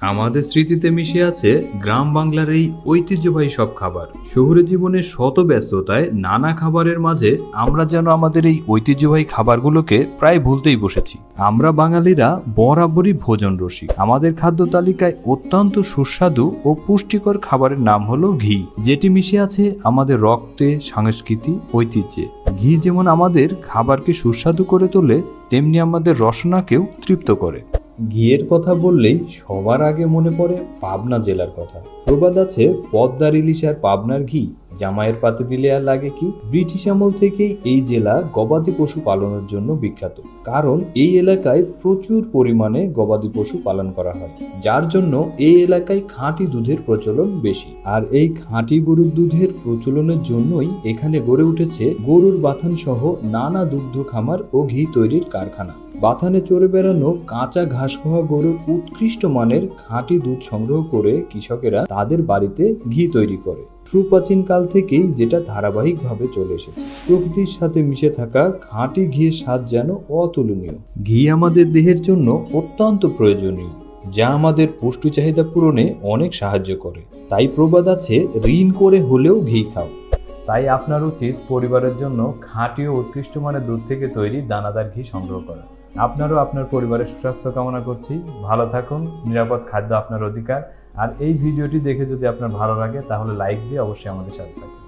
আমাদের স্মৃতিতে মিশে আছে গ্রাম বাংলার এই ঐতিহ্যবাহী সব খাবার। শহুরে জীবনের শত ব্যস্ততায় নানা খাবারের মাঝে আমরা যেন আমাদের এই ঐতিহ্যবাহী খাবারগুলোকে প্রায় ভুলতেই বসেছি। আমরা বাঙালিরা বরাবরই ভোজন রসিক। আমাদের খাদ্য তালিকায় অত্যন্ত সুস্বাদু ও পুষ্টিকর খাবারের নাম হলো ঘি, যেটি মিশে আছে আমাদের রক্তে, সংস্কৃতি, ঐতিহ্যে। ঘি যেমন আমাদের খাবারকে সুস্বাদু করে তোলে, তেমনি আমাদের রসনাকেও তৃপ্ত করে। ঘিয়ের কথা বললেই সবার আগে মনে পড়ে পাবনা জেলার কথা। প্রবাদ আছে, পদ্মার ইলিশ আর পাবনার ঘি জামাইয়ের পাতে দিলে আর লাগে কি। ব্রিটিশ আমল থেকেই এই জেলা গবাদি পশু পালনের জন্য বিখ্যাত, কারণ এই এলাকায় প্রচুর পরিমাণে গবাদি পশু পালন করা হয়, যার জন্য এই এলাকায় খাঁটি দুধের প্রচলন বেশি। আর এই খাঁটি গরুর দুধের প্রচলনের জন্যই এখানে গড়ে উঠেছে গরুর বাথান সহ নানা দুগ্ধ খামার ও ঘি তৈরির কারখানা। বাথানে চড়ে বেড়ানো কাঁচা ঘাস খাওয়া গরুর উৎকৃষ্ট মানের খাঁটি দুধ সংগ্রহ করে কৃষকেরা তাদের বাড়িতে ঘি তৈরি করে। সুপ্রাচীন কাল থেকেই যেটা ধারাবাহিকভাবে চলে এসেছে। প্রকৃতির সাথে মিশে থাকা খাঁটি ঘিয়ের স্বাদ যেন অতুলনীয়। ঘি আমাদের দেহের জন্য অত্যন্ত প্রয়োজনীয়, যা আমাদের পুষ্টি চাহিদা পূরণে অনেক সাহায্য করে। তাই প্রবাদ আছে, ঋণ করে হলেও ঘি খাও। তাই আপনার উচিত পরিবারের জন্য খাঁটি ও উৎকৃষ্ট মানের দুধ থেকে তৈরি দানাদার ঘি সংগ্রহ করা। আপনারও আপনার পরিবারের সুস্বাস্থ্য কামনা করছি। ভালো থাকুন, নিরাপদ খাদ্য আপনার অধিকার। আর এই ভিডিওটি দেখে যদি আপনার ভালো লাগে তাহলে লাইক দিয়ে অবশ্যই আমাদের সাথে থাকুন।